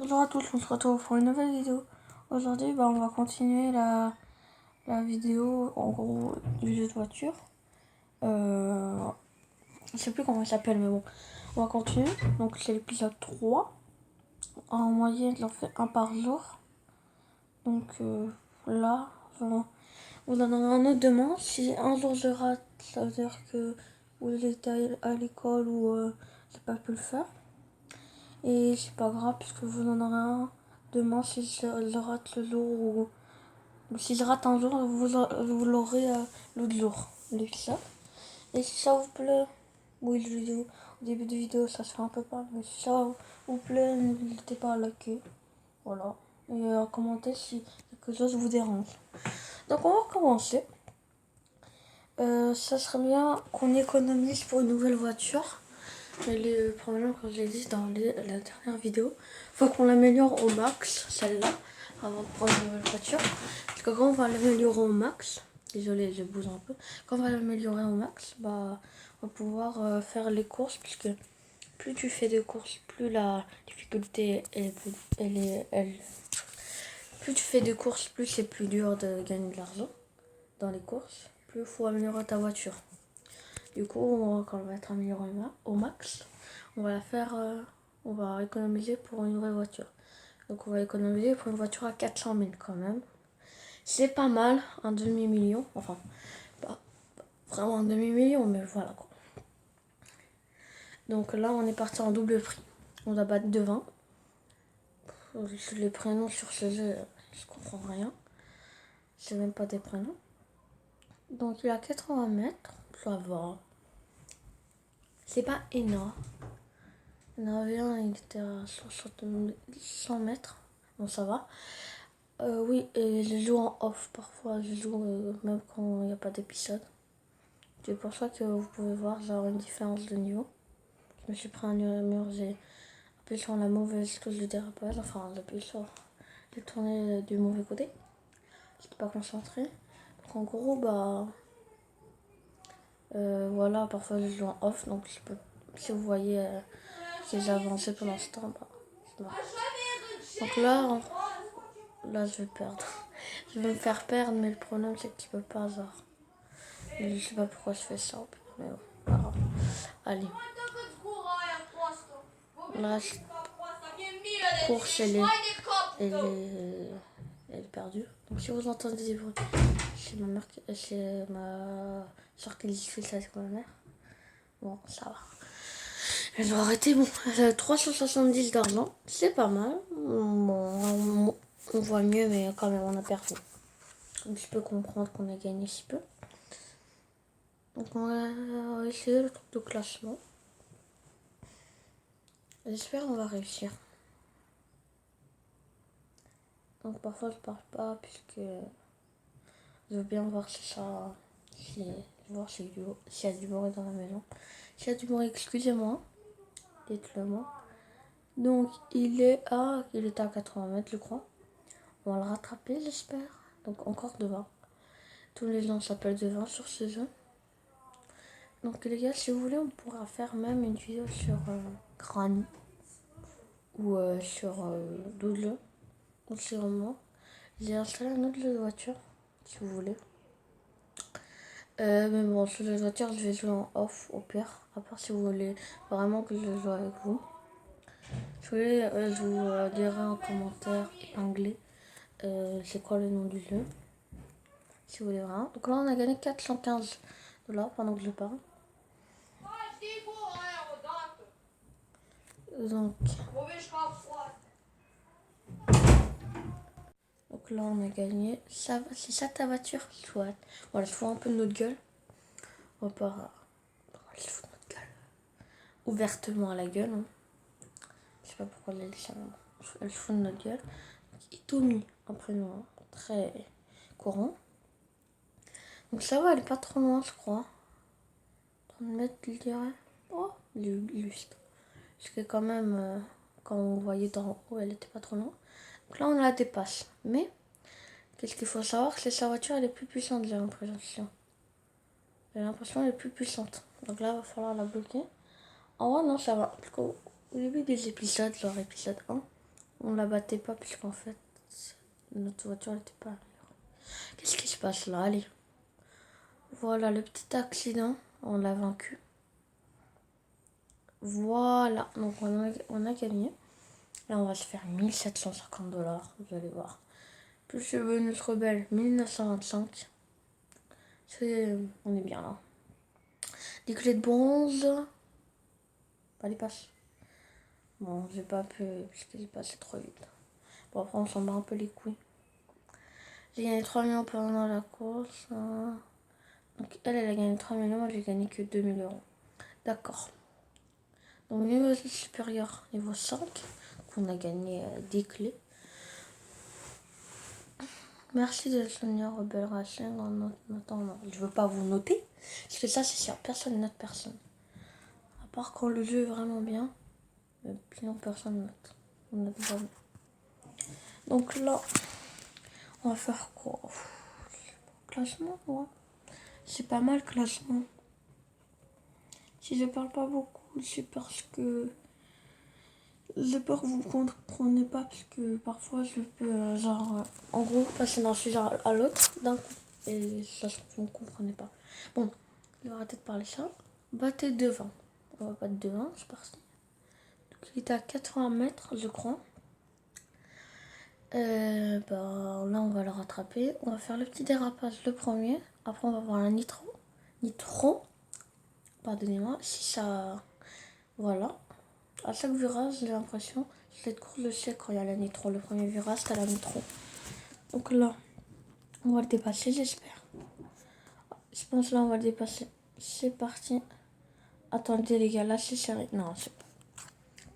Bonjour à tous, on se retrouve pour une nouvelle vidéo. Aujourd'hui, on va continuer la vidéo en gros du jeu de voiture. Je sais plus comment il s'appelle, mais bon, on va continuer. Donc, c'est l'épisode 3. En moyenne, j'en fais un par jour. Donc, là, vous en aurez un autre demain. Si un jour je rate, ça veut dire que vous êtes à l'école ou j'ai pas pu le faire. Et c'est pas grave, puisque vous en aurez un demain si je rate le jour ou si je rate un jour, vous l'aurez l'autre jour, l'épisode. Et si ça vous plaît, oui, le vidéo, au début de vidéo, ça se fait un peu pas, mais si ça vous plaît, n'hésitez pas à liker. Voilà. Et à commenter si quelque chose vous dérange. Donc, on va commencer. Ça serait bien qu'on économise pour une nouvelle voiture. Mais le problème, comme je l'ai dit dans la dernière vidéo, faut qu'on l'améliore au max, celle-là, avant de prendre une nouvelle voiture. Parce que quand on va l'améliorer au max, désolé, je bouge un peu, quand on va l'améliorer au max, on va pouvoir faire les courses, puisque plus tu fais de courses, plus la difficulté plus tu fais de courses, plus c'est plus dur de gagner de l'argent dans les courses, plus il faut améliorer ta voiture. Du coup, quand on va être amélioré au max, on va la faire, on va économiser pour une nouvelle voiture. Donc on va économiser pour une voiture à 400 000 quand même. C'est pas mal, un demi-million. Enfin, pas vraiment un demi-million, mais voilà quoi. Donc là, on est parti en double prix. On doit battre devant. Les prénoms sur ce jeu, je comprends rien. C'est même pas des prénoms. Donc il a 80 mètres, ça va. C'est pas énorme. Il y en avait un, il était à 100 mètres. Bon, ça va. Oui, et je joue en off parfois. Je joue même quand il n'y a pas d'épisode. C'est pour ça que vous pouvez voir genre une différence de niveau. Je me suis pris un mur, j'ai appuyé sur la mauvaise touche de dérapage. Enfin, j'ai tourné du mauvais côté. J'étais pas concentré. Donc en gros, voilà, parfois je joue en off. Donc si vous voyez que j'ai avancé pendant ce temps, ça marche. Donc là, je vais perdre. Je vais me faire perdre, mais le problème, c'est que tu peux pas, genre. Je sais pas pourquoi je fais ça, mais bon, pas grave. Allez. La course, elle est perdue. Donc si vous entendez des bruits, c'est ma soeur qui discute avec ma mère. Bon, ça va. Elle doit arrêter. Bon, 370 d'argent, c'est pas mal. Bon, on voit mieux, mais quand même, on a perdu. Donc je peux comprendre qu'on a gagné si peu. Donc on va essayer le truc de classement. J'espère qu'on va réussir. Donc parfois je parle pas puisque je veux bien voir si ça. Voir s'il y a du bruit dans la maison. S'il y a du bruit, excusez-moi. Dites-le moi. Donc il était à 80 mètres je crois. On va le rattraper j'espère. Donc encore devant. Tous les gens s'appellent devant sur ce jeu. Donc les gars, si vous voulez, on pourra faire même une vidéo sur Granny. Ou sur d'autres jeux. Donc c'est vraiment. J'ai installé un autre jeu de voiture, si vous voulez. Mais bon, ce jeu de voiture, je vais jouer en off au pire. À part si vous voulez vraiment que je joue avec vous. Si vous voulez, je vous dirai en commentaire épinglé c'est quoi le nom du jeu. Si vous voulez vraiment. Donc là, on a gagné 415 $ pendant que je parle. Donc là, on a gagné. Ça va, c'est ça ta voiture? Soit. Voilà, je fous un peu de notre gueule. On va pas. Elle se fout de notre gueule. Ouvertement à la gueule. Hein. Je sais pas pourquoi elle a dit ça. Elle se fout de notre gueule. Itomi, un prénom très courant. Donc ça va, elle est pas trop loin, je crois. 30 mètres, je dirais. Oh, juste. Parce que quand même, quand on voyait d'en haut, elle était pas trop loin. Donc là, on la dépasse. Mais, qu'est-ce qu'il faut savoir, c'est que sa voiture, elle est plus puissante, j'ai l'impression. J'ai l'impression qu'elle est plus puissante. Donc là, il va falloir la bloquer. En vrai, non, ça va. Parce qu'au début des épisodes, genre épisode 1, on la battait pas puisqu'en fait, notre voiture n'était pas améliorée. Qu'est-ce qui se passe là? Allez. Voilà, le petit accident, on l'a vaincu. Voilà, donc on a gagné. Là, on va se faire 1750 $, vous allez voir. Plus le bonus rebelle, 1925. On est bien là. Des clés de bronze. Pas les passes. Bon, j'ai pas pu, parce que j'ai passé trop vite. Bon, après, on s'en bat un peu les couilles. J'ai gagné 3 millions pendant la course. Donc, elle a gagné 3 millions, moi, j'ai gagné que 2000 €. D'accord. Donc, niveau supérieur, niveau 5. On a gagné des clés. Merci de soutenir Rebel Racing en notant. Non, je veux pas vous noter, parce que ça, c'est sûr, personne note personne. À part quand le jeu est vraiment bien, mais sinon, personne note. On note jamais. Donc là, on va faire quoi? Classement, ouais. C'est pas mal, classement. Si je parle pas beaucoup, c'est parce que j'ai peur que vous ne comprenez pas, parce que parfois je peux, en gros, passer d'un sujet à l'autre d'un coup. Et ça, vous ne comprenez pas. Bon, je vais arrêter de parler ça. Battez devant. On va battre devant, c'est parti. Donc, il était à 80 mètres, je crois. Là, on va le rattraper. On va faire le petit dérapage, le premier. Après, on va voir la nitro. Pardonnez-moi. Si ça... Voilà. À chaque virage, j'ai l'impression, cette course, je sais quand il y a la nitro. Le premier virage, c'est la nitro. Donc là, on va le dépasser, j'espère. Je pense là, on va le dépasser. C'est parti. Attendez, les gars, là, c'est serré. Non, c'est pas.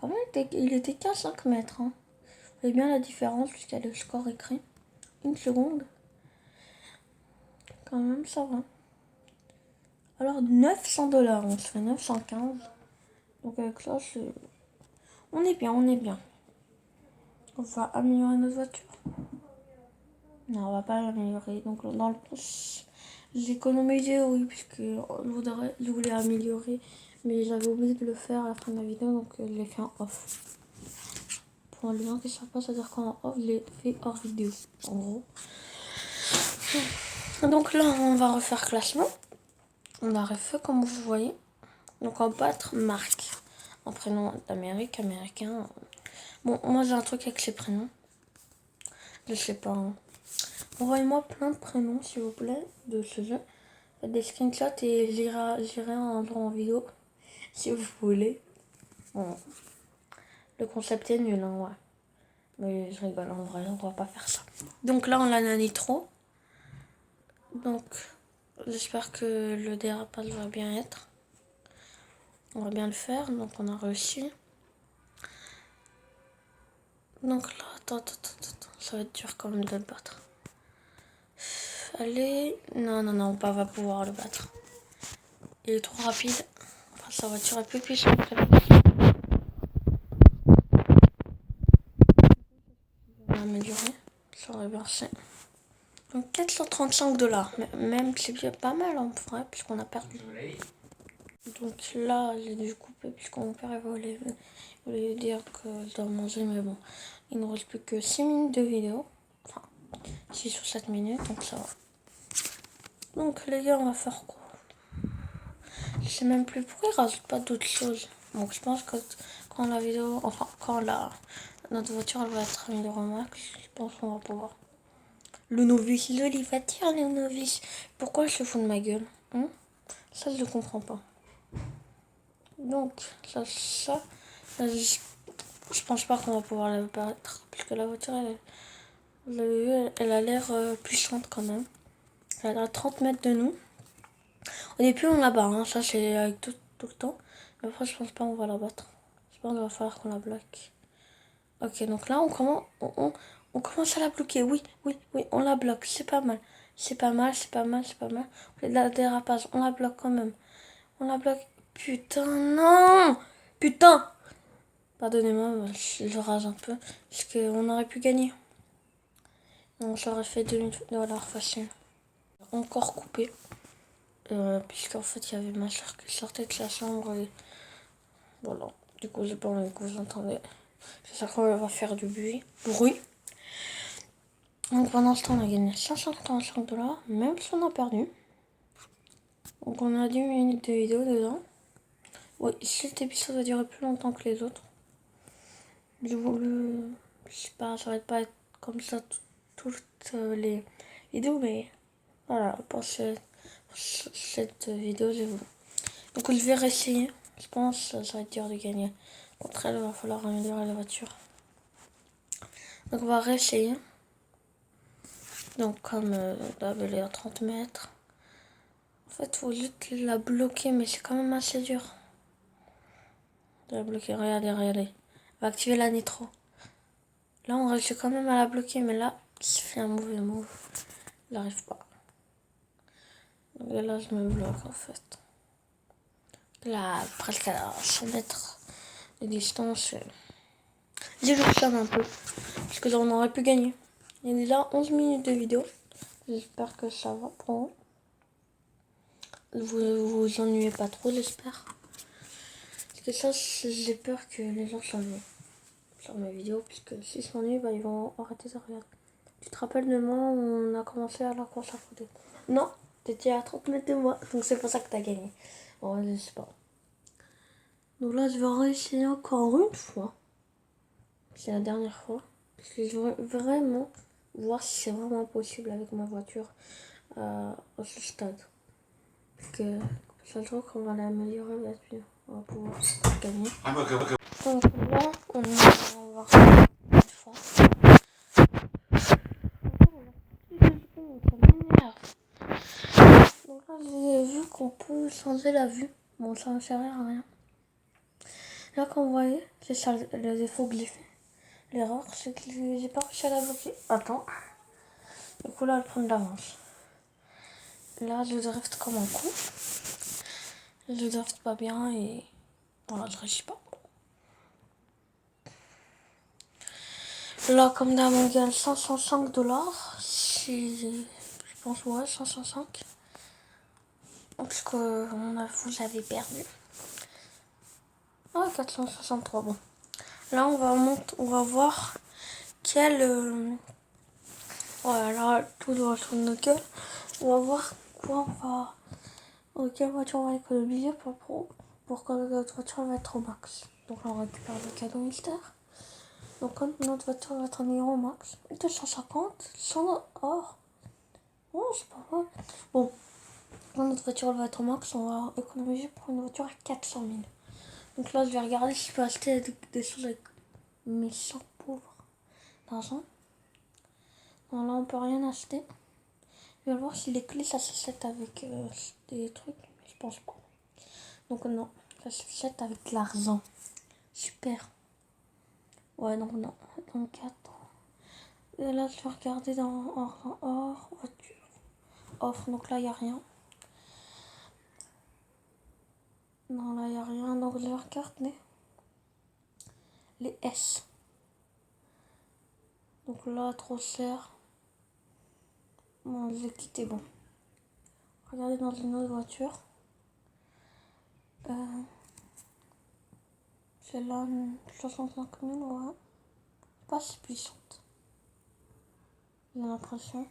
Quand même, il était qu'à 5 mètres. Hein. Vous voyez bien la différence, puisqu'il y a le score écrit. Une seconde. Quand même, ça va. Alors, 900 $. On se fait 915. Donc, avec ça, c'est... On est bien, on est bien. On va améliorer notre voiture. Non, on va pas l'améliorer. Donc, dans le j'ai économisé, oui, puisque je voulais améliorer. Mais j'avais oublié de le faire à la fin de ma vidéo, donc je l'ai fait en off. Pour les gens qui ne savent pas, c'est-à-dire qu'en off, je l'ai fait hors vidéo, en gros. Donc là, on va refaire classement. On a refait comme vous voyez. Donc en battre Marc. Un prénom d'Amérique, américain. Bon, moi j'ai un truc avec les prénoms. Je sais pas. Hein. Envoyez-moi plein de prénoms, s'il vous plaît, de ce jeu. Faites des screenshots et j'irai un jour en vidéo, si vous voulez. Bon. Le concept est nul, hein, ouais. Mais je rigole, en vrai, on va pas faire ça. Donc là, on a la nitro. Donc, j'espère que le dérapage va bien être. On va bien le faire, donc on a réussi. Donc là, attends, ça va être dur quand même de le battre. Allez, non, on va pouvoir le battre. Il est trop rapide. Enfin, sa voiture est plus puissante. On va améliorer. Ça aurait marché. Donc 435 $. Même c'est pas mal en vrai, puisqu'on a perdu. Donc là, j'ai dû couper puisque mon père voulait dire que je dois manger, mais bon. Il ne reste plus que 6 minutes de vidéo. Enfin, 6 ou 7 minutes, donc ça va. Donc les gars, on va faire quoi? Je sais même plus pourquoi ils rajoutent pas d'autres choses. Donc je pense que quand la vidéo, enfin quand notre voiture elle va être améliorée au max, je pense qu'on va pouvoir. Le novice, les voitures, le novice. Pourquoi je se fous de ma gueule hein? Ça, je ne comprends pas. Donc, je pense pas qu'on va pouvoir la battre. Puisque la voiture, vous avez vu, elle a l'air puissante quand même. Elle est à 30 mètres de nous. Au début, on la bat, hein. Ça c'est avec tout le temps. Mais après, je pense pas qu'on va la battre. Je pense qu'il va falloir qu'on la bloque. Ok, donc là, on commence à la bloquer. Oui, on la bloque. C'est pas mal. C'est pas mal. La dérapage, on la bloque quand même. On la bloque. Putain, non! Putain! Pardonnez-moi, je rage un peu. Parce qu'on aurait pu gagner. On s'aurait fait 2 minutes de $, facile. Encore coupé. Puisqu'en fait, il y avait ma soeur qui sortait de sa chambre. Et voilà. Du coup, j'ai pas envie que vous entendez. C'est ça qu'on va faire du bruit. Donc pendant ce temps, on a gagné 585 $, même si on a perdu. Donc on a 10 minutes de vidéo dedans. Oui, cet épisode va durer plus longtemps que les autres. J'ai voulu, je sais pas, ça va pas être comme ça toutes les vidéos, mais voilà, pour cette vidéo, j'ai voulu. Donc je vais réessayer. Je pense que ça va être dur de gagner. Contre elle, il va falloir améliorer la voiture. Donc on va réessayer. Donc comme d'hab, elle est à 30 mètres. En fait, il faut juste la bloquer, mais c'est quand même assez dur. De la bloquer, regardez. Elle va activer la nitro. Là, on réussit quand même à la bloquer, mais là, il fait un mauvais move. Il n'arrive pas. Donc là, je me bloque en fait. Là, presque à 100 mètres de distance. J'ai joué ça un peu. Parce que là, on aurait pu gagner. Il y a déjà 11 minutes de vidéo. J'espère que ça va pour vous. Vous ennuyez pas trop, j'espère. Parce que ça, j'ai peur que les gens s'ennuient sur mes vidéos. Puisque s'ils s'ennuient, bah, ils vont arrêter de regarder. Tu te rappelles de moi où on a commencé à la course à photo? Non, t'étais à 30 mètres de moi. Donc c'est pour ça que t'as gagné. Bon, je sais pas. Donc là, je vais réessayer encore une fois. C'est la dernière fois. Parce que je veux vraiment voir si c'est vraiment possible avec ma voiture à ce stade. Parce que ça se voit qu'on va l'améliorer là-dessus. On va pouvoir gagner. Donc là, on va voir une fois. Donc là, j'ai vu qu'on peut changer la vue. Bon, ça ne sert à rien. Là, comme vous voyez, c'est ça le défaut que j'ai fait. L'erreur, c'est que j'ai pas réussi à la bloquer. Attends. Du coup, là, elle prend de l'avance. Là, je drift comme un con. Je drift pas bien et voilà, je réussis pas. Là, comme d'hab, on gagne 505 $. Je pense, ouais, 505. Parce que vous avez perdu. Ah, 463, bon. Là, on va voir quel... voilà, tout droit sur notre gueule. On va voir quelle voiture on va économiser pour que notre voiture va être au max. Donc là, on récupère le cadeau mystère. Donc comme notre voiture va être un numéro au max, 250, 100 or. Oh, c'est pas mal. Bon, quand notre voiture va être au max, on va économiser pour une voiture à 400 000. Donc là, je vais regarder si je peux acheter des choses avec mes 100 pauvres d'argent. Non, là, on peut rien acheter. Je vais voir si les clés, ça s'achète avec des trucs. Mais je pense pas. Donc non, ça s'achète avec l'argent. Super. Ouais, non. Donc attends. Et là, je vais regarder dans or, voiture. Offre, donc là, il n'y a rien. Non, là, il n'y a rien. Donc je vais regarder les S. Donc là, trop cher. Bon, je vais quitter, bon. Regardez dans une autre voiture. Celle-là, 65 000, ouais. Pas si puissante. J'ai l'impression.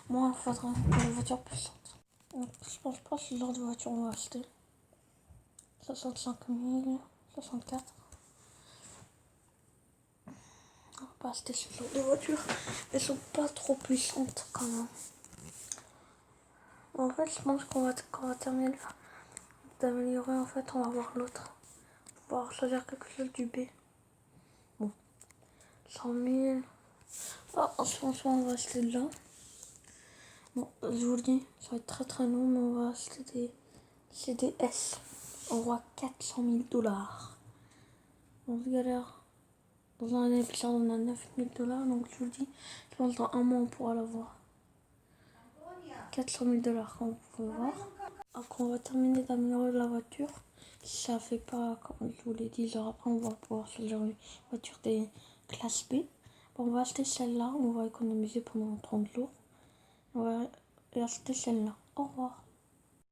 Moi, il faudrait une voiture puissante. Donc, je pense pas ce genre de voiture on va acheter. 65 000, 64. On va pas acheter ce genre de voiture. Elles sont pas trop puissantes quand même. En fait, je pense qu'on va terminer d'améliorer. En fait, on va voir l'autre. On va pouvoir choisir quelque chose du B. Bon, 100 000. Ah, en ce moment, on va acheter de là. Bon, je vous le dis, ça va être très très long, mais on va acheter des CDS. On voit 400 000 $. On se galère. Dans un épisode, on a 9 000 $. Donc je vous le dis, je pense que dans un mois, on pourra l'avoir. 400 000 $, comme vous pouvez voir. Après, on va terminer d'améliorer la voiture. Si ça fait pas, comme je vous l'ai dit, genre après, on va pouvoir choisir une voiture des classes B. Bon, on va acheter celle-là. On va économiser pendant 30 jours. On va acheter celle-là. Au revoir.